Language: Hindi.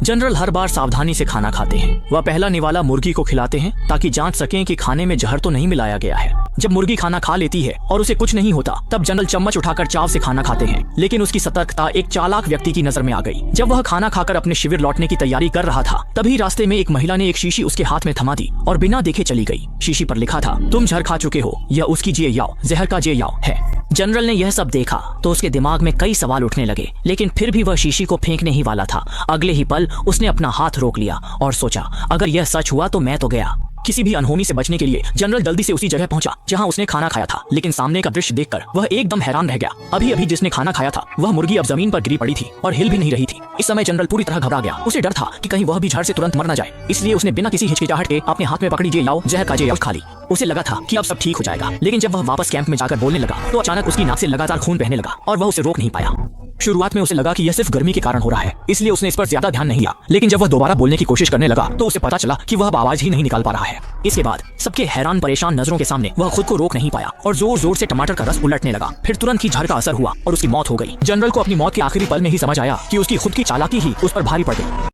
जनरल हर बार सावधानी से खाना खाते हैं। वह पहला निवाला मुर्गी को खिलाते हैं ताकि जांच सकें कि खाने में जहर तो नहीं मिलाया गया है। जब मुर्गी खाना खा लेती है और उसे कुछ नहीं होता, तब जनरल चम्मच उठाकर चाव से खाना खाते हैं। लेकिन उसकी सतर्कता एक चालाक व्यक्ति की नजर में आ गई। जब वह खाना खाकर अपने शिविर लौटने की तैयारी कर रहा था, तभी रास्ते में एक महिला ने एक शीशी उसके हाथ में थमा दी और बिना देखे चली गई। शीशी पर लिखा था, तुम जहर खा चुके हो, यह उसकी जे याओ, जहर का जे याओ है। जनरल ने यह सब देखा तो उसके दिमाग में कई सवाल उठने लगे, लेकिन फिर भी वह शीशी को फेंकने ही वाला था। अगले ही पल उसने अपना हाथ रोक लिया और सोचा, अगर यह सच हुआ तो मैं तो गया। किसी भी अनहोनी से बचने के लिए जनरल जल्दी से उसी जगह पहुंचा जहां उसने खाना खाया था, लेकिन सामने का दृश्य देखकर वह एकदम हैरान रह गया। अभी अभी जिसने खाना खाया था वह मुर्गी अब जमीन पर गिरी पड़ी थी और हिल भी नहीं रही थी। इस समय जनरल पूरी तरह घबरा गया। उसे डर था कि कहीं वह भी जहर से तुरंत मर न जाए, इसलिए उसने बिना किसी हिचकिचाहट के अपने हाथ में पकड़ी जे याओ, जहर का जे याओ खा ली। उसे लगा था कि अब सब ठीक हो जाएगा, लेकिन जब वह वापस कैंप में जाकर बोलने लगा तो अचानक उसकी नाक से लगातार खून बहने लगा और वह उसे रोक नहीं पाया। शुरुआत में उसे लगा कि यह सिर्फ गर्मी के कारण हो रहा है, इसलिए उसने इस पर ज्यादा ध्यान नहीं दिया। लेकिन जब वह दोबारा बोलने की कोशिश करने लगा तो उसे पता चला कि वह अब आवाज ही नहीं निकाल पा रहा है। इसके बाद सबके हैरान परेशान नजरों के सामने वह खुद को रोक नहीं पाया और जोर जोर से टमाटर का रस उलटने लगा। फिर तुरंत ही जहर का असर हुआ और उसकी मौत हो गई। जनरल को अपनी मौत के आखिरी पल में ही समझ आया कि उसकी खुद की चालाकी ही उस पर भारी पड़ गई।